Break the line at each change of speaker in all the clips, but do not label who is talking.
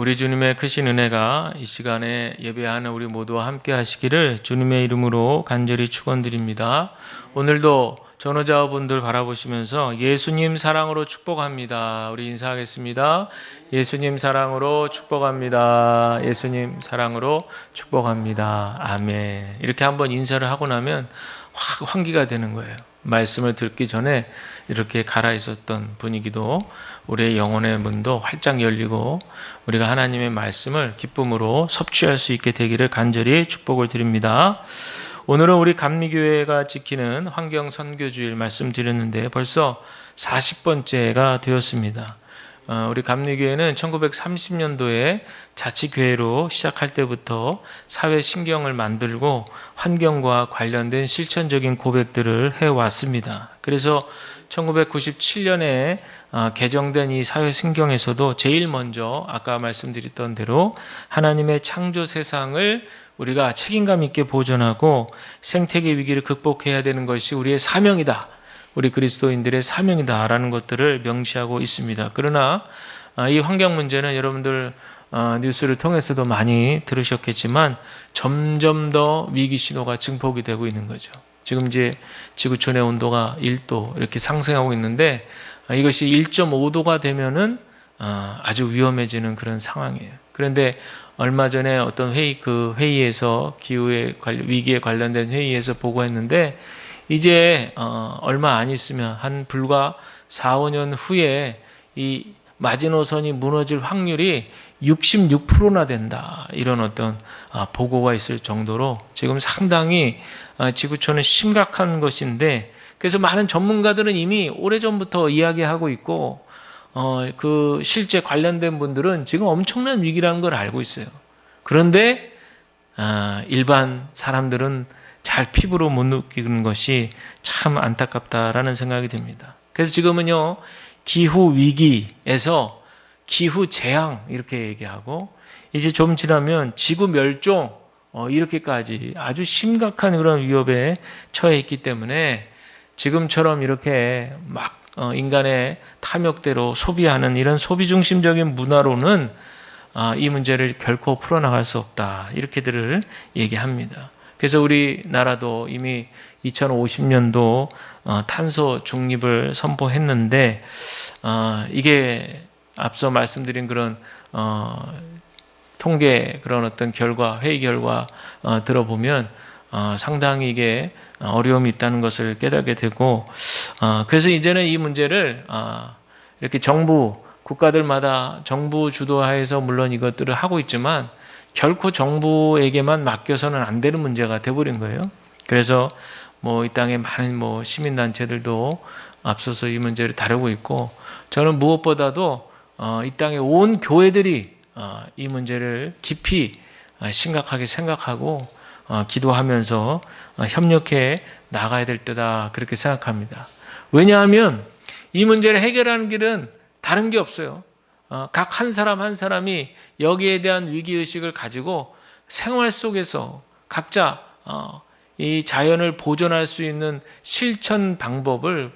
우리 주님의 크신 은혜가 이 시간에 예배하는 우리 모두와 함께 하시기를 주님의 이름으로 간절히 축원드립니다. 오늘도 전호자분들 바라보시면서 예수님 사랑으로 축복합니다. 우리 인사하겠습니다. 예수님 사랑으로 축복합니다. 예수님 사랑으로 축복합니다. 아멘. 이렇게 한번 인사를 하고 나면 확 환기가 되는 거예요. 말씀을 듣기 전에 이렇게 가라 있었던 분위기도 우리의 영혼의 문도 활짝 열리고 우리가 하나님의 말씀을 기쁨으로 섭취할 수 있게 되기를 간절히 축복을 드립니다. 오늘은 우리 감리교회가 지키는 환경선교주일 말씀드렸는데 벌써 40번째가 되었습니다. 우리 감리교회는 1930년도에 자치교회로 시작할 때부터 사회신경을 만들고 환경과 관련된 실천적인 고백들을 해왔습니다. 그래서 1997년에 개정된 이 사회신경에서도 제일 먼저 아까 말씀드렸던 대로 하나님의 창조 세상을 우리가 책임감 있게 보존하고 생태계 위기를 극복해야 되는 것이 우리의 사명이다. 우리 그리스도인들의 사명이다라는 것들을 명시하고 있습니다. 그러나 이 환경 문제는 여러분들 뉴스를 통해서도 많이 들으셨겠지만 점점 더 위기 신호가 증폭이 되고 있는 거죠. 지금 이제 지구촌의 온도가 1도 이렇게 상승하고 있는데 이것이 1.5도가 되면은 아주 위험해지는 그런 상황이에요. 그런데 얼마 전에 어떤 회의에서 기후에 위기에 관련된 회의에서 보고했는데 이제 얼마 안 있으면 한 불과 4, 5년 후에 이 마지노선이 무너질 확률이 66%나 된다. 이런 어떤 보고가 있을 정도로 지금 상당히 지구촌은 심각한 것인데 그래서 많은 전문가들은 이미 오래전부터 이야기하고 있고 그 실제 관련된 분들은 지금 엄청난 위기라는 걸 알고 있어요. 그런데 일반 사람들은 잘 피부로 못 느끼는 것이 참 안타깝다라는 생각이 듭니다. 그래서 지금은요 기후 위기에서 기후 재앙 이렇게 얘기하고 이제 좀 지나면 지구 멸종 이렇게까지 아주 심각한 그런 위협에 처해 있기 때문에 지금처럼 이렇게 막 인간의 탐욕대로 소비하는 이런 소비 중심적인 문화로는 이 문제를 결코 풀어나갈 수 없다 이렇게들을 얘기합니다. 그래서 우리나라도 이미 2050년도 탄소 중립을 선포했는데 이게 앞서 말씀드린 그런 통계 그런 어떤 결과 회의 결과 들어보면 상당히 이게 어려움이 있다는 것을 깨닫게 되고 그래서 이제는 이 문제를 이렇게 국가들마다 정부 주도하에서 물론 이것들을 하고 있지만 결코 정부에게만 맡겨서는 안 되는 문제가 돼버린 거예요. 그래서 이 땅에 많은 시민단체들도 앞서서 이 문제를 다루고 있고 저는 무엇보다도 이 땅에 온 교회들이 이 문제를 깊이 심각하게 생각하고 기도하면서 협력해 나가야 될 때다 그렇게 생각합니다. 왜냐하면 이 문제를 해결하는 길은 다른 게 없어요. 각 한 사람 한 사람이 여기에 대한 위기의식을 가지고 생활 속에서 각자 이 자연을 보존할 수 있는 실천 방법을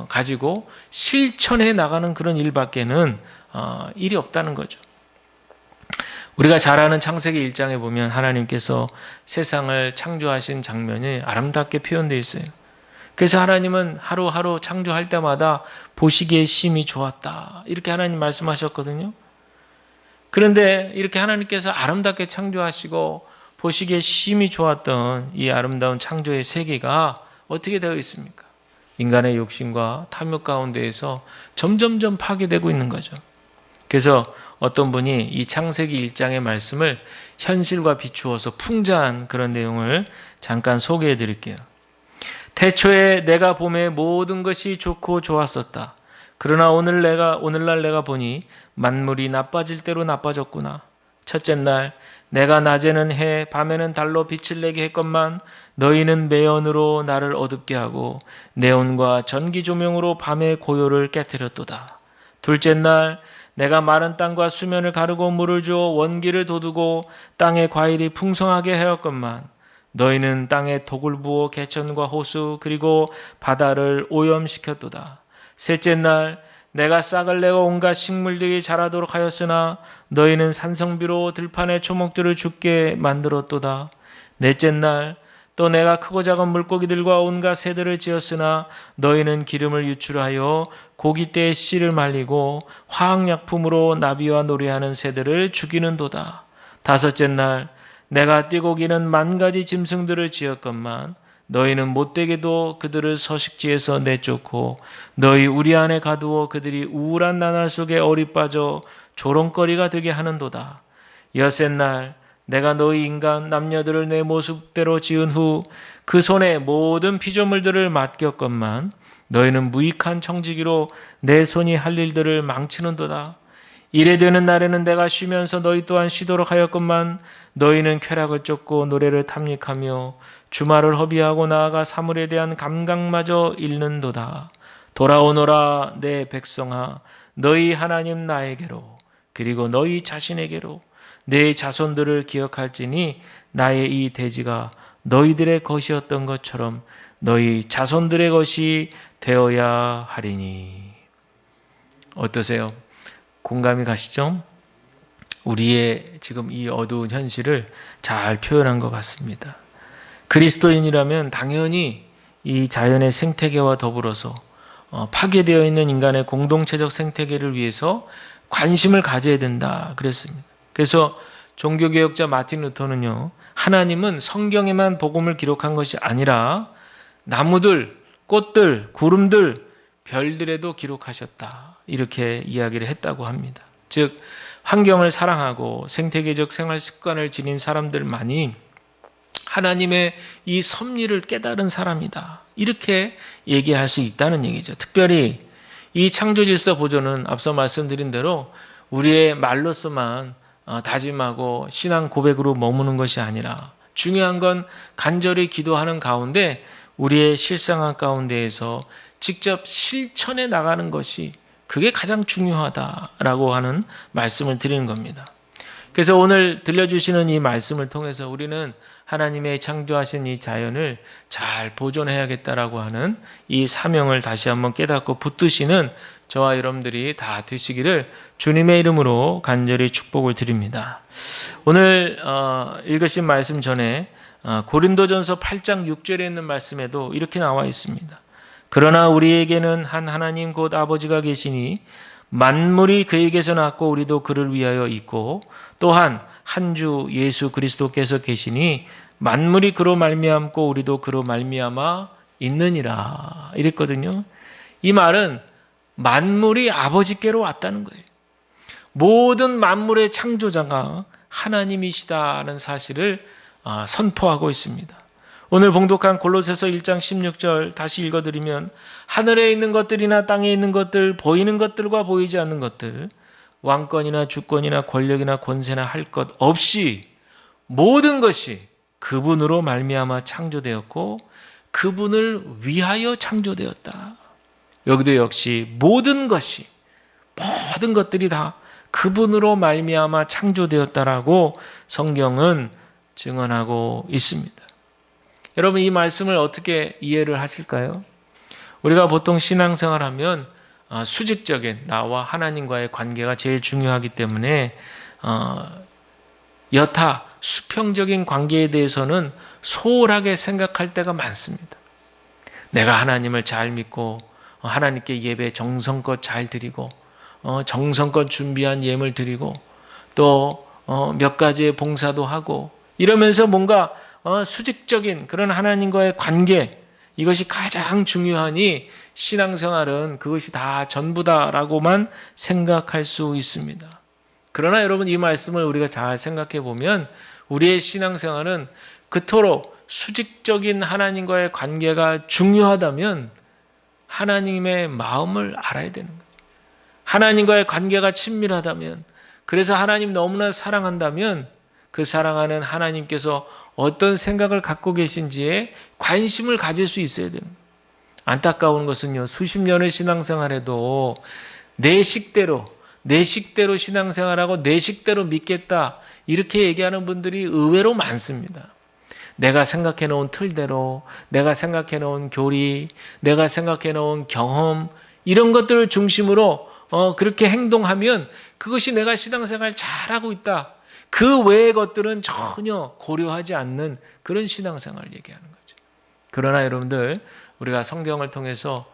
가지고 실천해 나가는 그런 일밖에는 일이 없다는 거죠. 우리가 잘 아는 창세기 1장에 보면 하나님께서 세상을 창조하신 장면이 아름답게 표현되어 있어요. 그래서 하나님은 하루하루 창조할 때마다 보시기에 심히 좋았다. 이렇게 하나님 말씀하셨거든요. 그런데 이렇게 하나님께서 아름답게 창조하시고 보시기에 심히 좋았던 이 아름다운 창조의 세계가 어떻게 되어 있습니까? 인간의 욕심과 탐욕 가운데에서 점점점 파괴되고 있는 거죠. 그래서 어떤 분이 이 창세기 1장의 말씀을 현실과 비추어서 풍자한 그런 내용을 잠깐 소개해 드릴게요. 태초에 내가 봄에 모든 것이 좋고 좋았었다. 그러나 오늘날 내가 보니 만물이 나빠질 대로 나빠졌구나. 첫째 날 내가 낮에는 해 밤에는 달로 빛을 내게 했건만 너희는 매연으로 나를 어둡게 하고 네온과 전기 조명으로 밤의 고요를 깨뜨렸도다. 둘째 날 내가 마른 땅과 수면을 가르고 물을 주어 원기를 돋우고 땅에 과일이 풍성하게 하였건만 너희는 땅에 독을 부어 개천과 호수 그리고 바다를 오염시켰도다. 셋째 날 내가 싹을 내고 온갖 식물들이 자라도록 하였으나 너희는 산성비로 들판의 초목들을 죽게 만들었도다. 넷째 날 또 내가 크고 작은 물고기들과 온갖 새들을 지었으나 너희는 기름을 유출하여 고기 떼에 씨를 말리고 화학약품으로 나비와 놀이하는 새들을 죽이는도다. 다섯째 날 내가 띠고기는 만가지 짐승들을 지었건만 너희는 못되게도 그들을 서식지에서 내쫓고 너희 우리 안에 가두어 그들이 우울한 나날 속에 어리빠져 조롱거리가 되게 하는도다. 여섯 날 내가 너희 인간 남녀들을 내 모습대로 지은 후 그 손에 모든 피조물들을 맡겼건만 너희는 무익한 청지기로 내 손이 할 일들을 망치는도다. 이래 되는 날에는 내가 쉬면서 너희 또한 쉬도록 하였건만 너희는 쾌락을 쫓고 노래를 탐닉하며 주말을 허비하고 나아가 사물에 대한 감각마저 잃는도다. 돌아오너라 내 백성아, 너희 하나님 나에게로, 그리고 너희 자신에게로. 내 자손들을 기억할지니 나의 이 대지가 너희들의 것이었던 것처럼 너희 자손들의 것이 되어야 하리니. 어떠세요? 공감이 가시죠? 우리의 지금 이 어두운 현실을 잘 표현한 것 같습니다. 그리스도인이라면 당연히 이 자연의 생태계와 더불어서 파괴되어 있는 인간의 공동체적 생태계를 위해서 관심을 가져야 된다 그랬습니다. 그래서 종교개혁자 마틴 루터는요, 하나님은 성경에만 복음을 기록한 것이 아니라 나무들, 꽃들, 구름들, 별들에도 기록하셨다, 이렇게 이야기를 했다고 합니다. 즉 환경을 사랑하고 생태계적 생활 습관을 지닌 사람들만이 하나님의 이 섭리를 깨달은 사람이다, 이렇게 얘기할 수 있다는 얘기죠. 특별히 이 창조질서 보존은 앞서 말씀드린 대로 우리의 말로서만 다짐하고 신앙 고백으로 머무는 것이 아니라 중요한 건 간절히 기도하는 가운데 우리의 실생활 가운데에서 직접 실천해 나가는 것이, 그게 가장 중요하다라고 하는 말씀을 드리는 겁니다. 그래서 오늘 들려주시는 이 말씀을 통해서 우리는 하나님의 창조하신 이 자연을 잘 보존해야겠다라고 하는 이 사명을 다시 한번 깨닫고 붙드시는 저와 여러분들이 다 되시기를 주님의 이름으로 간절히 축복을 드립니다. 오늘 읽으신 말씀 전에 고린도전서 8장 6절에 있는 말씀에도 이렇게 나와 있습니다. 그러나 우리에게는 한 하나님 곧 아버지가 계시니 만물이 그에게서 났고 우리도 그를 위하여 있고 또한 한 주 예수 그리스도께서 계시니 만물이 그로 말미암고 우리도 그로 말미암아 있느니라, 이랬거든요. 이 말은 만물이 아버지께로 왔다는 거예요. 모든 만물의 창조자가 하나님이시다는 사실을 선포하고 있습니다. 오늘 봉독한 골로새서 1장 16절 다시 읽어드리면 하늘에 있는 것들이나 땅에 있는 것들, 보이는 것들과 보이지 않는 것들, 왕권이나 주권이나 권력이나 권세나 할 것 없이 모든 것이 그분으로 말미암아 창조되었고 그분을 위하여 창조되었다. 여기도 역시 모든 것들이 다 그분으로 말미암아 창조되었다라고 성경은 증언하고 있습니다. 여러분, 이 말씀을 어떻게 이해를 하실까요? 우리가 보통 신앙생활하면 수직적인 나와 하나님과의 관계가 제일 중요하기 때문에 여타 수평적인 관계에 대해서는 소홀하게 생각할 때가 많습니다. 내가 하나님을 잘 믿고 하나님께 예배 정성껏 잘 드리고 정성껏 준비한 예물 드리고 또 몇 가지의 봉사도 하고 이러면서 뭔가 수직적인 그런 하나님과의 관계, 이것이 가장 중요하니 신앙생활은 그것이 다 전부다라고만 생각할 수 있습니다. 그러나 여러분, 이 말씀을 우리가 잘 생각해 보면 우리의 신앙생활은 그토록 수직적인 하나님과의 관계가 중요하다면 하나님의 마음을 알아야 되는 거예요. 하나님과의 관계가 친밀하다면, 그래서 하나님 너무나 사랑한다면 그 사랑하는 하나님께서 어떤 생각을 갖고 계신지에 관심을 가질 수 있어야 됩니다. 안타까운 것은요, 수십 년의 신앙생활에도 내 식대로 신앙생활하고 내 식대로 믿겠다, 이렇게 얘기하는 분들이 의외로 많습니다. 내가 생각해 놓은 틀대로, 내가 생각해 놓은 교리, 내가 생각해 놓은 경험, 이런 것들을 중심으로 그렇게 행동하면 그것이 내가 신앙생활 잘하고 있다. 그 외의 것들은 전혀 고려하지 않는 그런 신앙생활을 얘기하는 거죠. 그러나 여러분들, 우리가 성경을 통해서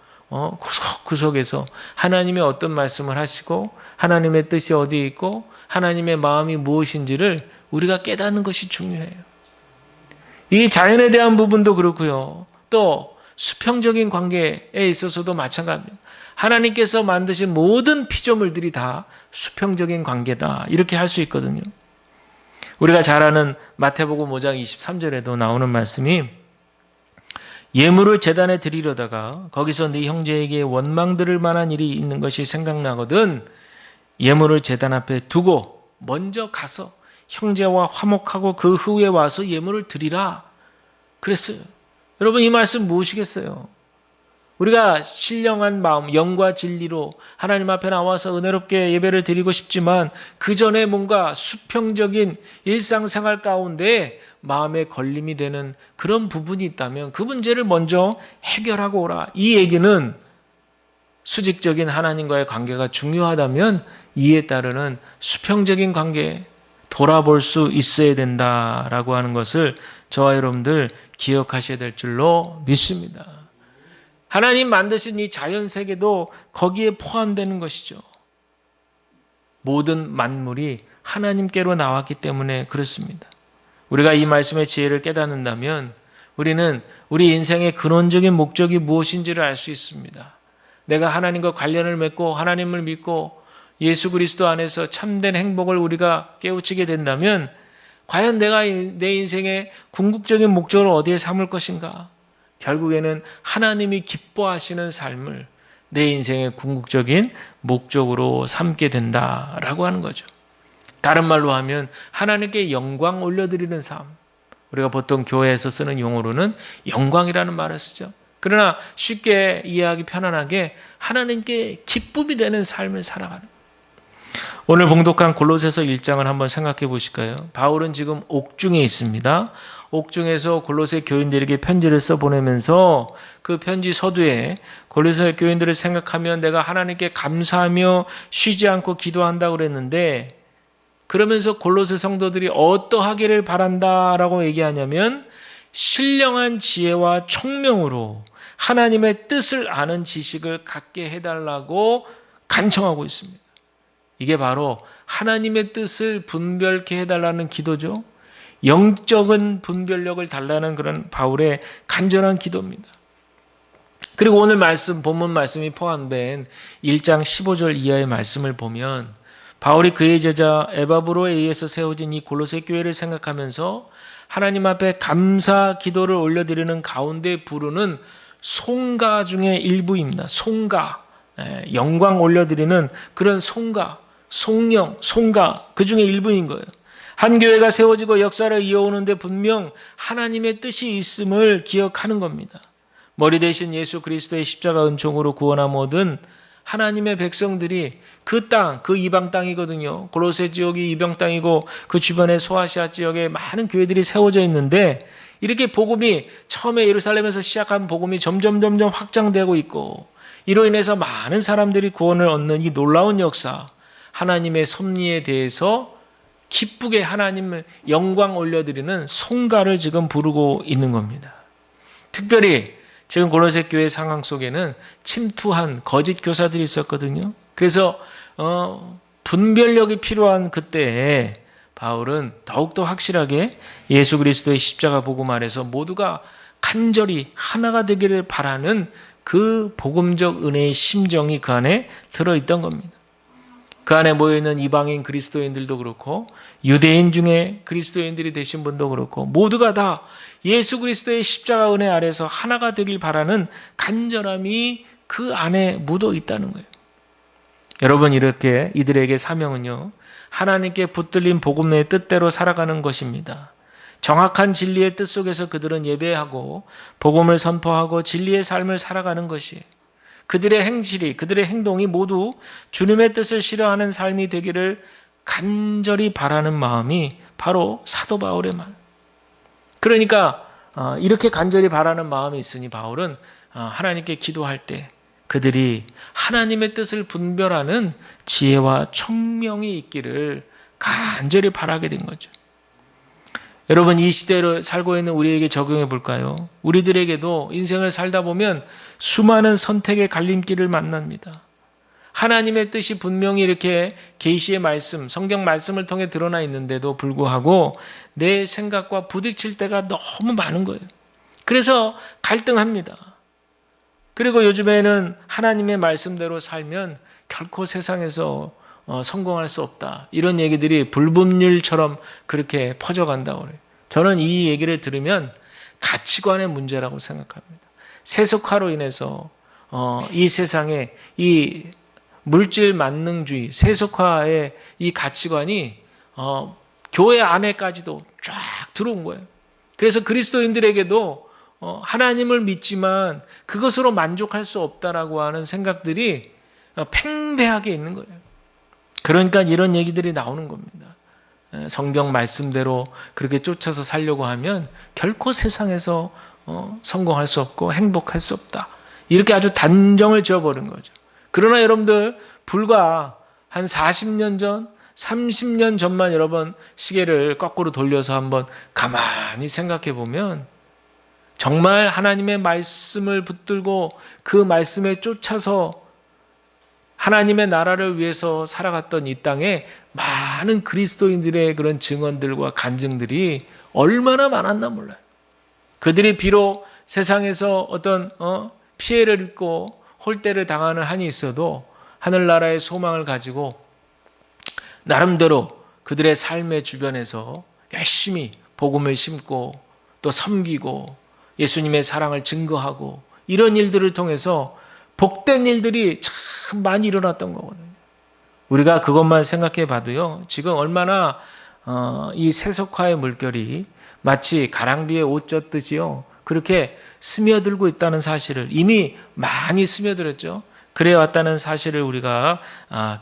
구석구석에서 하나님의 어떤 말씀을 하시고 하나님의 뜻이 어디에 있고 하나님의 마음이 무엇인지를 우리가 깨닫는 것이 중요해요. 이 자연에 대한 부분도 그렇고요. 또 수평적인 관계에 있어서도 마찬가지입니다. 하나님께서 만드신 모든 피조물들이 다 수평적인 관계다. 이렇게 할 수 있거든요. 우리가 잘 아는 마태복음 5장 23절에도 나오는 말씀이 예물을 제단에 드리려다가 거기서 네 형제에게 원망 들을 만한 일이 있는 것이 생각나거든 예물을 제단 앞에 두고 먼저 가서 형제와 화목하고 그 후에 와서 예물을 드리라 그랬어요. 여러분, 이 말씀 무엇이겠어요? 우리가 신령한 마음, 영과 진리로 하나님 앞에 나와서 은혜롭게 예배를 드리고 싶지만 그 전에 뭔가 수평적인 일상생활 가운데 마음에 걸림이 되는 그런 부분이 있다면 그 문제를 먼저 해결하고 오라. 이 얘기는 수직적인 하나님과의 관계가 중요하다면 이에 따르는 수평적인 관계 돌아볼 수 있어야 된다라고 하는 것을 저와 여러분들 기억하셔야 될 줄로 믿습니다. 하나님 만드신 이 자연세계도 거기에 포함되는 것이죠. 모든 만물이 하나님께로 나왔기 때문에 그렇습니다. 우리가 이 말씀의 지혜를 깨닫는다면 우리는 우리 인생의 근원적인 목적이 무엇인지를 알 수 있습니다. 내가 하나님과 관련을 맺고 하나님을 믿고 예수 그리스도 안에서 참된 행복을 우리가 깨우치게 된다면 과연 내가 내 인생의 궁극적인 목적을 어디에 삼을 것인가? 결국에는 하나님이 기뻐하시는 삶을 내 인생의 궁극적인 목적으로 삼게 된다라고 하는 거죠. 다른 말로 하면 하나님께 영광 올려드리는 삶. 우리가 보통 교회에서 쓰는 용어로는 영광이라는 말을 쓰죠. 그러나 쉽게 이해하기 편안하게 하나님께 기쁨이 되는 삶을 살아가는 거예요. 오늘 봉독한 골로새서 1장을 한번 생각해 보실까요? 바울은 지금 옥중에 있습니다. 옥중에서 골로새 교인들에게 편지를 써보내면서 그 편지 서두에 골로새 교인들을 생각하면 내가 하나님께 감사하며 쉬지 않고 기도한다고 그랬는데 그러면서 골로새 성도들이 어떠하기를 바란다라고 얘기하냐면 신령한 지혜와 총명으로 하나님의 뜻을 아는 지식을 갖게 해달라고 간청하고 있습니다. 이게 바로 하나님의 뜻을 분별케 해달라는 기도죠. 영적인 분별력을 달라는 그런 바울의 간절한 기도입니다. 그리고 오늘 말씀, 본문 말씀이 포함된 1장 15절 이하의 말씀을 보면 바울이 그의 제자 에바브로에 의해서 세워진 이 골로새 교회를 생각하면서 하나님 앞에 감사 기도를 올려드리는 가운데 부르는 송가 중의 일부입니다. 송가, 영광 올려드리는 그런 송가, 송영, 송가 그 중에 일부인 거예요. 한 교회가 세워지고 역사를 이어오는데 분명 하나님의 뜻이 있음을 기억하는 겁니다. 머리 대신 예수 그리스도의 십자가 은총으로 구원함 얻은 하나님의 백성들이 그 땅, 그 이방 땅이거든요. 골로새 지역이 이방 땅이고 그 주변에 소아시아 지역에 많은 교회들이 세워져 있는데 이렇게 복음이 처음에 예루살렘에서 시작한 복음이 점점 확장되고 있고 이로 인해서 많은 사람들이 구원을 얻는 이 놀라운 역사, 하나님의 섭리에 대해서 기쁘게 하나님을 영광 올려드리는 송가를 지금 부르고 있는 겁니다. 특별히 지금 골로새 교회 상황 속에는 침투한 거짓 교사들이 있었거든요. 그래서 분별력이 필요한 그때에 바울은 더욱더 확실하게 예수 그리스도의 십자가 복음 아래서 모두가 간절히 하나가 되기를 바라는 그 복음적 은혜의 심정이 그 안에 들어있던 겁니다. 그 안에 모여있는 이방인 그리스도인들도 그렇고 유대인 중에 그리스도인들이 되신 분도 그렇고 모두가 다 예수 그리스도의 십자가 은혜 아래서 하나가 되길 바라는 간절함이 그 안에 묻어 있다는 거예요. 여러분, 이렇게 이들에게 사명은요, 하나님께 붙들린 복음의 뜻대로 살아가는 것입니다. 정확한 진리의 뜻 속에서 그들은 예배하고 복음을 선포하고 진리의 삶을 살아가는 것이에요. 그들의 행실이, 그들의 행동이 모두 주님의 뜻을 실현하는 삶이 되기를 간절히 바라는 마음이 바로 사도 바울의 말. 그러니까 이렇게 간절히 바라는 마음이 있으니 바울은 하나님께 기도할 때 그들이 하나님의 뜻을 분별하는 지혜와 총명이 있기를 간절히 바라게 된 거죠. 여러분, 이 시대로 살고 있는 우리에게 적용해 볼까요? 우리들에게도 인생을 살다 보면 수많은 선택의 갈림길을 만납니다. 하나님의 뜻이 분명히 이렇게 계시의 말씀, 성경 말씀을 통해 드러나 있는데도 불구하고 내 생각과 부딪힐 때가 너무 많은 거예요. 그래서 갈등합니다. 그리고 요즘에는 하나님의 말씀대로 살면 결코 세상에서 성공할 수 없다. 이런 얘기들이 불분율처럼 그렇게 퍼져간다고 그래요. 저는 이 얘기를 들으면 가치관의 문제라고 생각합니다. 세속화로 인해서 이 세상에 이 물질 만능주의, 세속화의 이 가치관이 교회 안에까지도 쫙 들어온 거예요. 그래서 그리스도인들에게도 하나님을 믿지만 그것으로 만족할 수 없다라고 하는 생각들이 팽배하게 있는 거예요. 그러니까 이런 얘기들이 나오는 겁니다. 성경 말씀대로 그렇게 쫓아서 살려고 하면 결코 세상에서 성공할 수 없고 행복할 수 없다. 이렇게 아주 단정을 지어버린 거죠. 그러나 여러분들, 불과 한 40년 전, 30년 전만 여러분 시계를 거꾸로 돌려서 한번 가만히 생각해 보면 정말 하나님의 말씀을 붙들고 그 말씀에 쫓아서 하나님의 나라를 위해서 살아갔던 이 땅에 많은 그리스도인들의 그런 증언들과 간증들이 얼마나 많았나 몰라요. 그들이 비록 세상에서 어떤 피해를 입고 홀대를 당하는 한이 있어도 하늘나라의 소망을 가지고 나름대로 그들의 삶의 주변에서 열심히 복음을 심고 또 섬기고 예수님의 사랑을 증거하고 이런 일들을 통해서 복된 일들이 참 많이 일어났던 거거든요. 우리가 그것만 생각해 봐도요, 지금 얼마나 이 세속화의 물결이 마치 가랑비에 옷 젖듯이요, 그렇게 스며들고 있다는 사실을 이미 많이 스며들었죠. 그래왔다는 사실을 우리가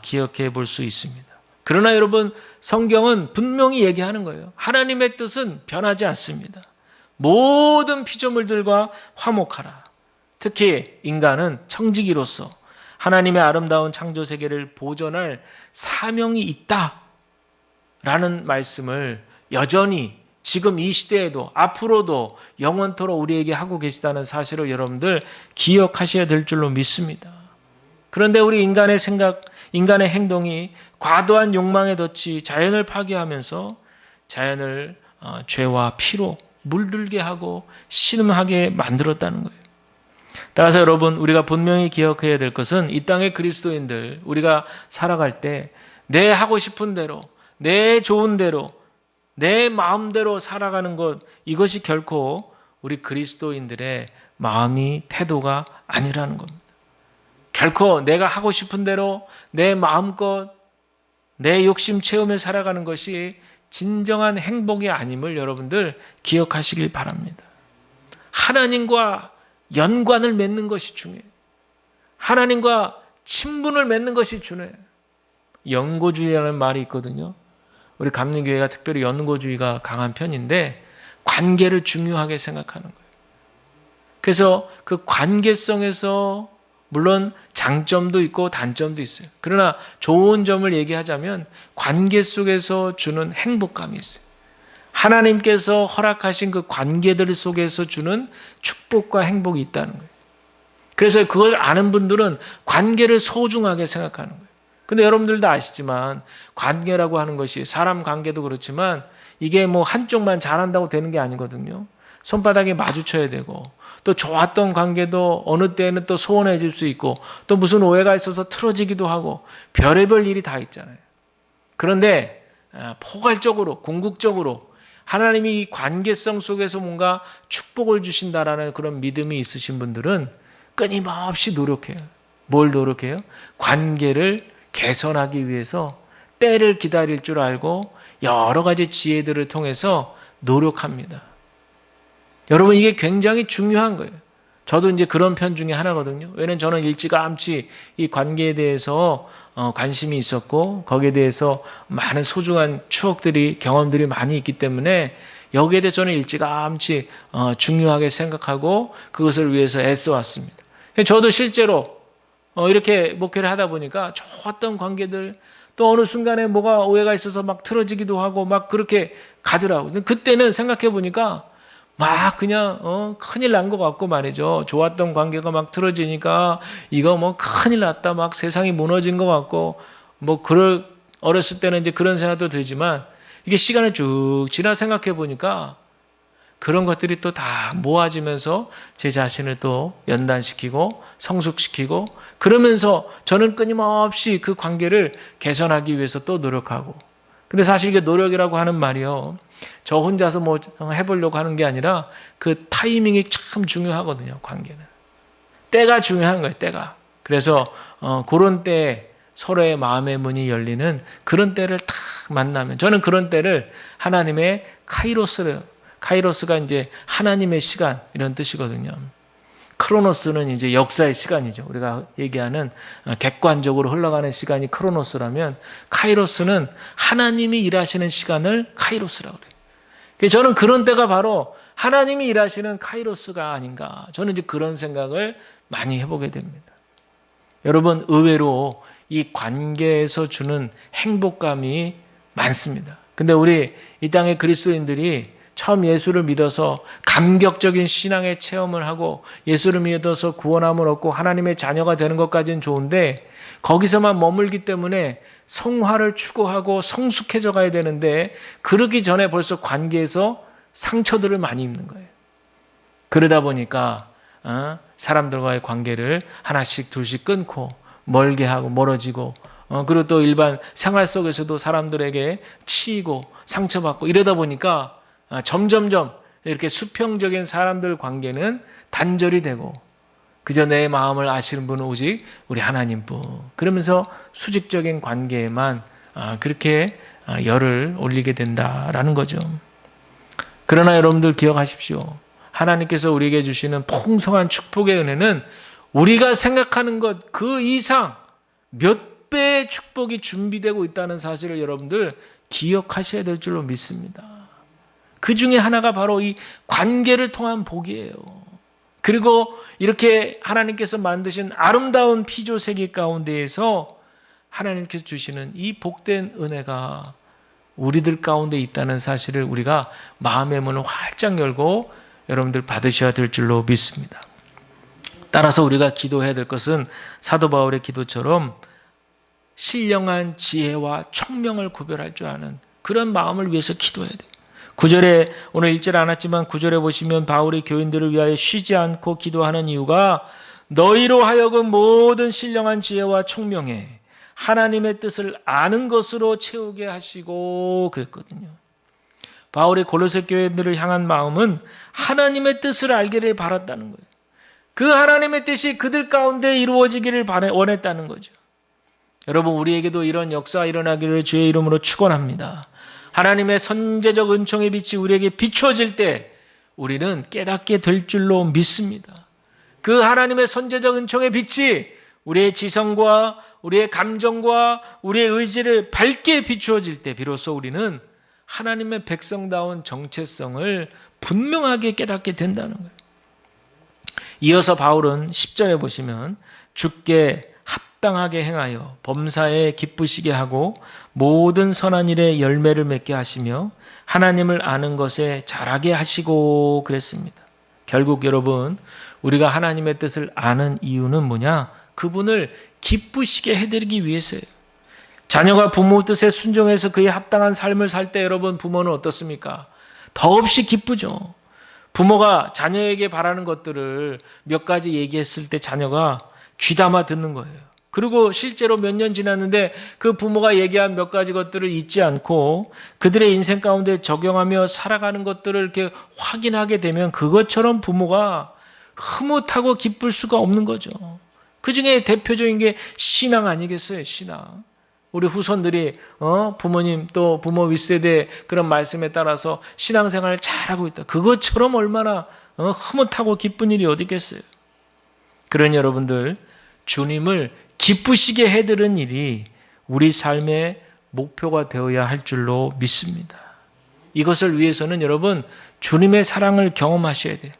기억해 볼 수 있습니다. 그러나 여러분, 성경은 분명히 얘기하는 거예요. 하나님의 뜻은 변하지 않습니다. 모든 피조물들과 화목하라. 특히 인간은 청지기로서 하나님의 아름다운 창조 세계를 보존할 사명이 있다라는 말씀을 여전히 지금 이 시대에도 앞으로도 영원토록 우리에게 하고 계시다는 사실을 여러분들 기억하셔야 될 줄로 믿습니다. 그런데 우리 인간의 생각, 인간의 행동이 과도한 욕망에 덫이 자연을 파괴하면서 자연을 죄와 피로 물들게 하고 신음하게 만들었다는 거예요. 따라서 여러분, 우리가 분명히 기억해야 될 것은 이 땅의 그리스도인들, 우리가 살아갈 때 내 하고 싶은 대로, 내 좋은 대로, 내 마음대로 살아가는 것, 이것이 결코 우리 그리스도인들의 마음이 태도가 아니라는 겁니다. 결코 내가 하고 싶은 대로 내 마음껏 내 욕심 채우며 살아가는 것이 진정한 행복이 아님을 여러분들 기억하시길 바랍니다. 하나님과 연관을 맺는 것이 중요해요. 하나님과 친분을 맺는 것이 중요해요. 연고주의라는 말이 있거든요. 우리 감리교회가 특별히 연고주의가 강한 편인데 관계를 중요하게 생각하는 거예요. 그래서 그 관계성에서 물론 장점도 있고 단점도 있어요. 그러나 좋은 점을 얘기하자면 관계 속에서 주는 행복감이 있어요. 하나님께서 허락하신 그 관계들 속에서 주는 축복과 행복이 있다는 거예요. 그래서 그걸 아는 분들은 관계를 소중하게 생각하는 거예요. 근데 여러분들도 아시지만 관계라고 하는 것이 사람 관계도 그렇지만 이게 뭐 한쪽만 잘한다고 되는 게 아니거든요. 손바닥에 마주쳐야 되고 또 좋았던 관계도 어느 때에는 또 소원해질 수 있고 또 무슨 오해가 있어서 틀어지기도 하고 별의별 일이 다 있잖아요. 그런데 포괄적으로 궁극적으로 하나님이 이 관계성 속에서 뭔가 축복을 주신다라는 그런 믿음이 있으신 분들은 끊임없이 노력해요. 뭘 노력해요? 관계를 개선하기 위해서 때를 기다릴 줄 알고 여러 가지 지혜들을 통해서 노력합니다. 여러분, 이게 굉장히 중요한 거예요. 저도 이제 그런 편 중에 하나거든요. 왜냐면 저는 일찌감치 이 관계에 대해서 관심이 있었고 거기에 대해서 많은 소중한 추억들이, 경험들이 많이 있기 때문에 여기에 대해서 저는 일찌감치 중요하게 생각하고 그것을 위해서 애써왔습니다. 저도 실제로 이렇게 목회를 하다 보니까 좋았던 관계들 또 어느 순간에 뭐가 오해가 있어서 막 틀어지기도 하고 막 그렇게 가더라고요. 근데 그때는 생각해 보니까 막 그냥 큰일 난 것 같고 말이죠. 좋았던 관계가 막 틀어지니까 이거 뭐 큰일 났다, 막 세상이 무너진 것 같고 뭐 그럴 어렸을 때는 이제 그런 생각도 들지만 이게 시간을 쭉 지나 생각해 보니까 그런 것들이 또 다 모아지면서 제 자신을 또 연단시키고 성숙시키고 그러면서 저는 끊임없이 그 관계를 개선하기 위해서 또 노력하고. 근데 사실 이게 노력이라고 하는 말이요, 저 혼자서 뭐 해보려고 하는 게 아니라 그 타이밍이 참 중요하거든요. 관계는 때가 중요한 거예요. 때가. 그래서 그런 때에 서로의 마음의 문이 열리는 그런 때를 딱 만나면, 저는 그런 때를 하나님의 카이로스가 이제 하나님의 시간 이런 뜻이거든요. 크로노스는 이제 역사의 시간이죠. 우리가 얘기하는 객관적으로 흘러가는 시간이 크로노스라면, 카이로스는 하나님이 일하시는 시간을 카이로스라고 그래요. 그래서 저는 그런 때가 바로 하나님이 일하시는 카이로스가 아닌가, 저는 이제 그런 생각을 많이 해보게 됩니다. 여러분, 의외로 이 관계에서 주는 행복감이 많습니다. 근데 우리 이 땅의 그리스도인들이 처음 예수를 믿어서 감격적인 신앙의 체험을 하고 예수를 믿어서 구원함을 얻고 하나님의 자녀가 되는 것까지는 좋은데, 거기서만 머물기 때문에 성화를 추구하고 성숙해져 가야 되는데 그러기 전에 벌써 관계에서 상처들을 많이 입는 거예요. 그러다 보니까 사람들과의 관계를 하나씩 둘씩 끊고 멀게 하고 멀어지고, 그리고 또 일반 생활 속에서도 사람들에게 치이고 상처받고 이러다 보니까 점점점 이렇게 수평적인 사람들 관계는 단절이 되고, 그저 내 마음을 아시는 분은 오직 우리 하나님뿐. 그러면서 수직적인 관계에만 그렇게 열을 올리게 된다라는 거죠. 그러나 여러분들 기억하십시오. 하나님께서 우리에게 주시는 풍성한 축복의 은혜는 우리가 생각하는 것 그 이상 몇 배의 축복이 준비되고 있다는 사실을 여러분들 기억하셔야 될 줄로 믿습니다. 그 중에 하나가 바로 이 관계를 통한 복이에요. 그리고 이렇게 하나님께서 만드신 아름다운 피조세계 가운데에서 하나님께서 주시는 이 복된 은혜가 우리들 가운데 있다는 사실을 우리가 마음의 문을 활짝 열고 여러분들 받으셔야 될 줄로 믿습니다. 따라서 우리가 기도해야 될 것은 사도 바울의 기도처럼 신령한 지혜와 총명을 구별할 줄 아는 그런 마음을 위해서 기도해야 돼요. 9절에, 오늘 읽질 않았지만 9절에 보시면 바울이 교인들을 위하여 쉬지 않고 기도하는 이유가 너희로 하여금 모든 신령한 지혜와 총명에 하나님의 뜻을 아는 것으로 채우게 하시고 그랬거든요. 바울이 골로새 교인들을 향한 마음은 하나님의 뜻을 알기를 바랐다는 거예요. 그 하나님의 뜻이 그들 가운데 이루어지기를 원했다는 거죠. 여러분, 우리에게도 이런 역사가 일어나기를 주의 이름으로 축원합니다. 하나님의 선제적 은총의 빛이 우리에게 비추어질 때 우리는 깨닫게 될 줄로 믿습니다. 그 하나님의 선제적 은총의 빛이 우리의 지성과 우리의 감정과 우리의 의지를 밝게 비추어질 때 비로소 우리는 하나님의 백성다운 정체성을 분명하게 깨닫게 된다는 거예요. 이어서 바울은 10절에 보시면 주께 합당하게 행하여 범사에 기쁘시게 하고 모든 선한 일에 열매를 맺게 하시며 하나님을 아는 것에 잘하게 하시고 그랬습니다. 결국 여러분, 우리가 하나님의 뜻을 아는 이유는 뭐냐? 그분을 기쁘시게 해드리기 위해서예요. 자녀가 부모 뜻에 순종해서 그에 합당한 삶을 살 때 여러분, 부모는 어떻습니까? 더없이 기쁘죠. 부모가 자녀에게 바라는 것들을 몇 가지 얘기했을 때 자녀가 귀담아 듣는 거예요. 그리고 실제로 몇 년 지났는데 그 부모가 얘기한 몇 가지 것들을 잊지 않고 그들의 인생 가운데 적용하며 살아가는 것들을 이렇게 확인하게 되면 그것처럼 부모가 흐뭇하고 기쁠 수가 없는 거죠. 그 중에 대표적인 게 신앙 아니겠어요? 신앙. 우리 후손들이 부모님 또 부모 윗세대 그런 말씀에 따라서 신앙생활을 잘하고 있다. 그것처럼 얼마나 흐뭇하고 기쁜 일이 어디 있겠어요? 그러니 여러분들, 주님을 기쁘시게 해드리는 일이 우리 삶의 목표가 되어야 할 줄로 믿습니다. 이것을 위해서는 여러분, 주님의 사랑을 경험하셔야 돼요.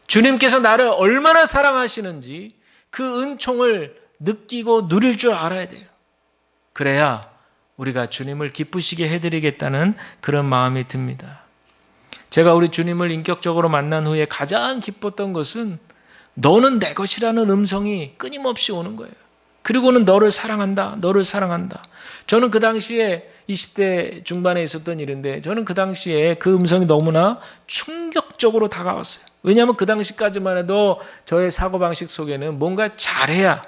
주님께서 나를 얼마나 사랑하시는지 그 은총을 느끼고 누릴 줄 알아야 돼요. 그래야 우리가 주님을 기쁘시게 해드리겠다는 그런 마음이 듭니다. 제가 우리 주님을 인격적으로 만난 후에 가장 기뻤던 것은 너는 내 것이라는 음성이 끊임없이 오는 거예요. 그리고는 너를 사랑한다, 너를 사랑한다. 저는 그 당시에 20대 중반에 있었던 일인데 저는 그 당시에 그 음성이 너무나 충격적으로 다가왔어요. 왜냐하면 그 당시까지만 해도 저의 사고방식 속에는 뭔가 잘해야,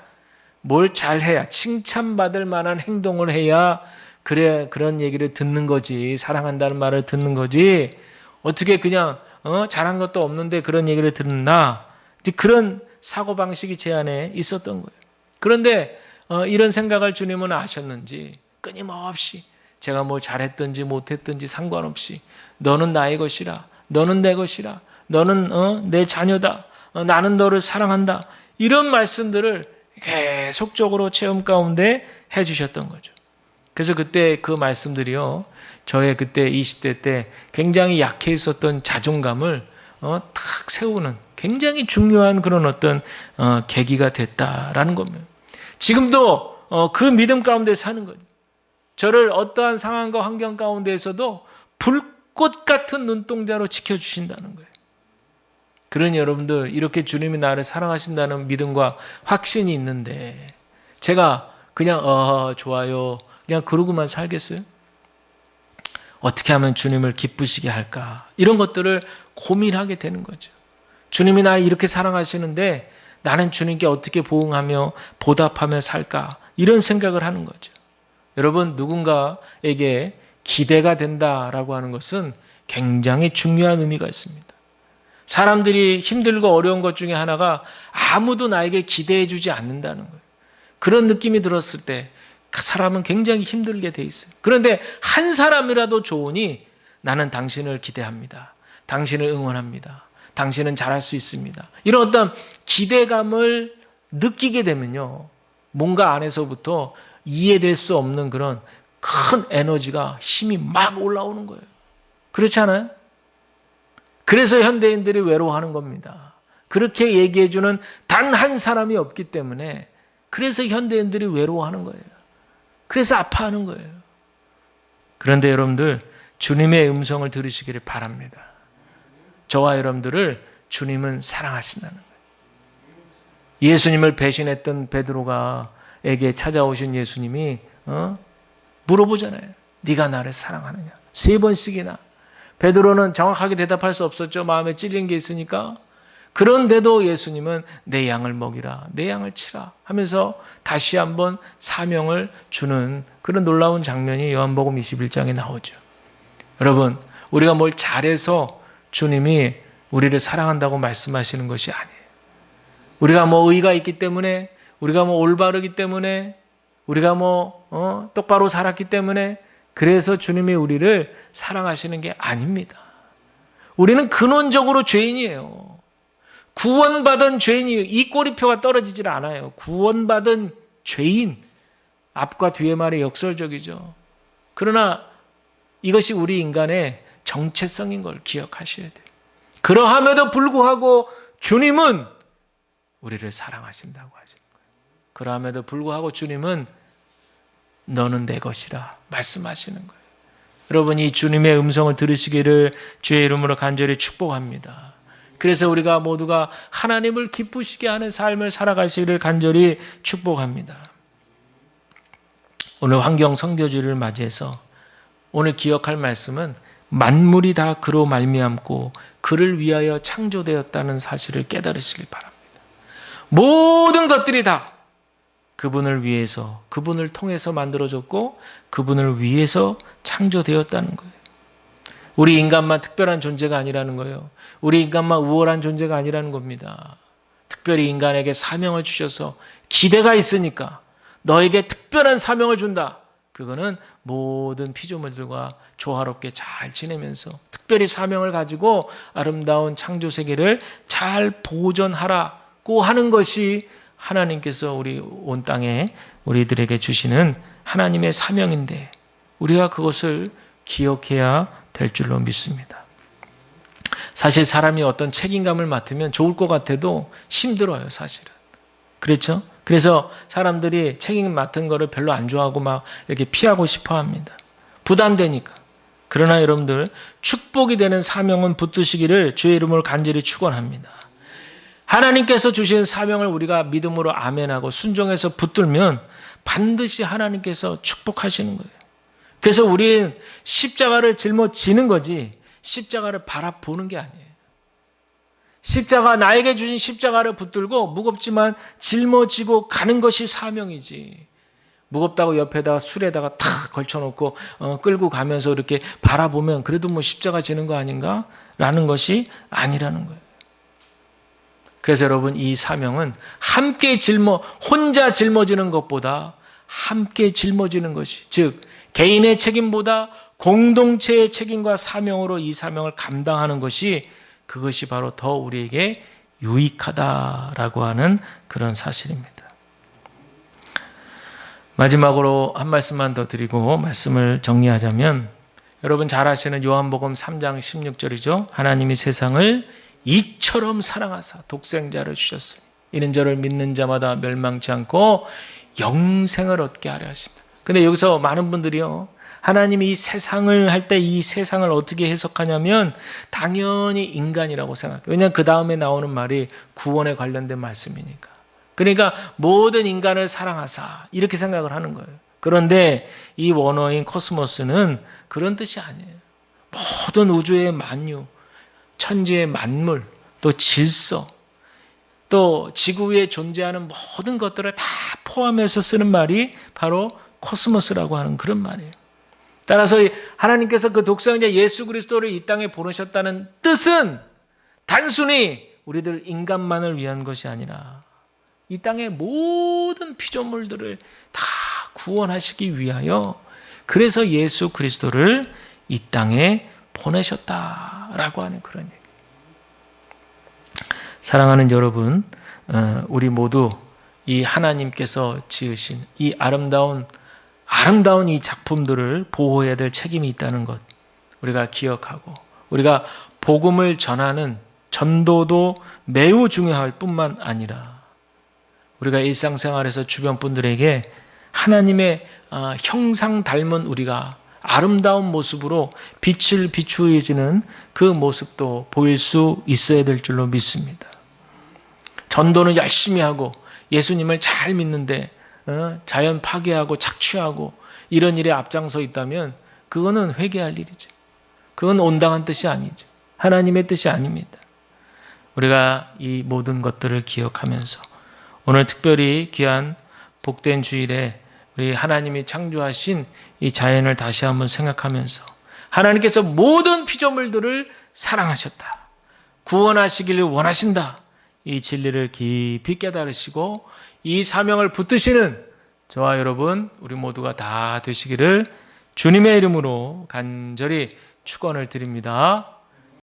뭘 잘해야, 칭찬받을 만한 행동을 해야 그래 그런 얘기를 듣는 거지, 사랑한다는 말을 듣는 거지, 어떻게 그냥 잘한 것도 없는데 그런 얘기를 듣나, 그런 사고방식이 제 안에 있었던 거예요. 그런데 이런 생각을 주님은 아셨는지 끊임없이 제가 뭘 잘했든지 못했든지 상관없이 너는 나의 것이라, 너는 내 것이라, 너는 내 자녀다, 나는 너를 사랑한다, 이런 말씀들을 계속적으로 체험 가운데 해주셨던 거죠. 그래서 그때 그 말씀들이요, 저의 그때 20대 때 굉장히 약해 있었던 자존감을 탁 세우는 굉장히 중요한 그런 어떤 계기가 됐다라는 겁니다. 지금도 그 믿음 가운데 사는 거죠. 저를 어떠한 상황과 환경 가운데에서도 불꽃 같은 눈동자로 지켜주신다는 거예요. 그러니 여러분들, 이렇게 주님이 나를 사랑하신다는 믿음과 확신이 있는데 제가 그냥 좋아요 그냥 그러고만 살겠어요? 어떻게 하면 주님을 기쁘시게 할까? 이런 것들을 고민하게 되는 거죠. 주님이 나를 이렇게 사랑하시는데 나는 주님께 어떻게 보응하며 보답하며 살까? 이런 생각을 하는 거죠. 여러분, 누군가에게 기대가 된다라고 하는 것은 굉장히 중요한 의미가 있습니다. 사람들이 힘들고 어려운 것 중에 하나가 아무도 나에게 기대해 주지 않는다는 거예요. 그런 느낌이 들었을 때 사람은 굉장히 힘들게 돼 있어요. 그런데 한 사람이라도 좋으니 나는 당신을 기대합니다. 당신을 응원합니다. 당신은 잘할 수 있습니다. 이런 어떤 기대감을 느끼게 되면요, 뭔가 안에서부터 이해될 수 없는 그런 큰 에너지가, 힘이 막 올라오는 거예요. 그렇지 않아요? 그래서 현대인들이 외로워하는 겁니다. 그렇게 얘기해주는 단 한 사람이 없기 때문에 그래서 현대인들이 외로워하는 거예요. 그래서 아파하는 거예요. 그런데 여러분들, 주님의 음성을 들으시기를 바랍니다. 저와 여러분들을 주님은 사랑하신다는 거예요. 예수님을 배신했던 베드로가에게 찾아오신 예수님이 물어보잖아요. 네가 나를 사랑하느냐? 3번씩이나. 베드로는 정확하게 대답할 수 없었죠. 마음에 찔린 게 있으니까. 그런데도 예수님은 내 양을 먹이라, 내 양을 치라 하면서 다시 한번 사명을 주는 그런 놀라운 장면이 요한복음 21장에 나오죠. 여러분, 우리가 뭘 잘해서 주님이 우리를 사랑한다고 말씀하시는 것이 아니에요. 우리가 뭐 의가 있기 때문에, 우리가 뭐 올바르기 때문에, 우리가 뭐 똑바로 살았기 때문에 그래서 주님이 우리를 사랑하시는 게 아닙니다. 우리는 근원적으로 죄인이에요. 구원받은 죄인이에요. 이 꼬리표가 떨어지질 않아요. 구원받은 죄인. 앞과 뒤의 말이 역설적이죠. 그러나 이것이 우리 인간의 정체성인 걸 기억하셔야 돼요. 그러함에도 불구하고 주님은 우리를 사랑하신다고 하시는 거예요. 그러함에도 불구하고 주님은 너는 내 것이라 말씀하시는 거예요. 여러분, 이 주님의 음성을 들으시기를 주의 이름으로 간절히 축복합니다. 그래서 우리가 모두가 하나님을 기쁘시게 하는 삶을 살아가시기를 간절히 축복합니다. 오늘 환경 선교주를 맞이해서 오늘 기억할 말씀은 만물이 다 그로 말미암고 그를 위하여 창조되었다는 사실을 깨달으시길 바랍니다. 모든 것들이 다 그분을 위해서, 그분을 통해서 만들어졌고 그분을 위해서 창조되었다는 거예요. 우리 인간만 특별한 존재가 아니라는 거예요. 우리 인간만 우월한 존재가 아니라는 겁니다. 특별히 인간에게 사명을 주셔서 기대가 있으니까 너에게 특별한 사명을 준다. 그거는 모든 피조물들과 조화롭게 잘 지내면서 특별히 사명을 가지고 아름다운 창조 세계를 잘 보존하라고 하는 것이 하나님께서 우리 온 땅에 우리들에게 주시는 하나님의 사명인데 우리가 그것을 기억해야 될 줄로 믿습니다. 사실 사람이 어떤 책임감을 맡으면 좋을 것 같아도 힘들어요, 사실은. 그렇죠? 그래서 사람들이 책임 맡은 거를 별로 안 좋아하고 막 이렇게 피하고 싶어 합니다. 부담되니까. 그러나 여러분들, 축복이 되는 사명은 붙드시기를 주의 이름으로 간절히 축원합니다. 하나님께서 주신 사명을 우리가 믿음으로 아멘하고 순종해서 붙들면 반드시 하나님께서 축복하시는 거예요. 그래서 우리는 십자가를 짊어지는 거지 십자가를 바라보는 게 아니에요. 십자가, 나에게 주신 십자가를 붙들고 무겁지만 짊어지고 가는 것이 사명이지. 무겁다고 옆에다가 술에다가 탁 걸쳐놓고 끌고 가면서 이렇게 바라보면 그래도 뭐 십자가 지는 거 아닌가? 라는 것이 아니라는 거예요. 그래서 여러분, 이 사명은 함께 혼자 짊어지는 것보다 함께 짊어지는 것이, 즉 개인의 책임보다 공동체의 책임과 사명으로 이 사명을 감당하는 것이, 그것이 바로 더 우리에게 유익하다라고 하는 그런 사실입니다. 마지막으로 한 말씀만 더 드리고 말씀을 정리하자면, 여러분 잘 아시는 요한복음 3장 16절이죠. 하나님이 세상을 이처럼 사랑하사 독생자를 주셨으니 이는 저를 믿는 자마다 멸망치 않고 영생을 얻게 하려 하신다. 근데 여기서 많은 분들이요, 하나님이 이 세상을 할 때 이 세상을 어떻게 해석하냐면 당연히 인간이라고 생각해요. 왜냐하면 그 다음에 나오는 말이 구원에 관련된 말씀이니까. 그러니까 모든 인간을 사랑하사 이렇게 생각을 하는 거예요. 그런데 이 원어인 코스모스는 그런 뜻이 아니에요. 모든 우주의 만유, 천지의 만물, 또 질서, 또 지구 위에 존재하는 모든 것들을 다 포함해서 쓰는 말이 바로 코스모스라고 하는 그런 말이에요. 따라서 하나님께서 그 독생자 예수 그리스도를 이 땅에 보내셨다는 뜻은 단순히 우리들 인간만을 위한 것이 아니라 이 땅의 모든 피조물들을 다 구원하시기 위하여, 그래서 예수 그리스도를 이 땅에 보내셨다라고 하는 그런 얘기. 사랑하는 여러분, 우리 모두 이 하나님께서 지으신 이 아름다운 이 작품들을 보호해야 될 책임이 있다는 것 우리가 기억하고, 우리가 복음을 전하는 전도도 매우 중요할 뿐만 아니라 우리가 일상생활에서 주변 분들에게 하나님의 형상 닮은 우리가 아름다운 모습으로 빛을 비추어지는 그 모습도 보일 수 있어야 될 줄로 믿습니다. 전도는 열심히 하고 예수님을 잘 믿는데 자연 파괴하고 착취하고 이런 일에 앞장서 있다면 그거는 회개할 일이죠. 그건 온당한 뜻이 아니죠. 하나님의 뜻이 아닙니다. 우리가 이 모든 것들을 기억하면서 오늘 특별히 귀한 복된 주일에 우리 하나님이 창조하신 이 자연을 다시 한번 생각하면서 하나님께서 모든 피조물들을 사랑하셨다, 구원하시기를 원하신다, 이 진리를 깊이 깨달으시고 이 사명을 붙드시는 저와 여러분 우리 모두가 다 되시기를 주님의 이름으로 간절히 축원을 드립니다.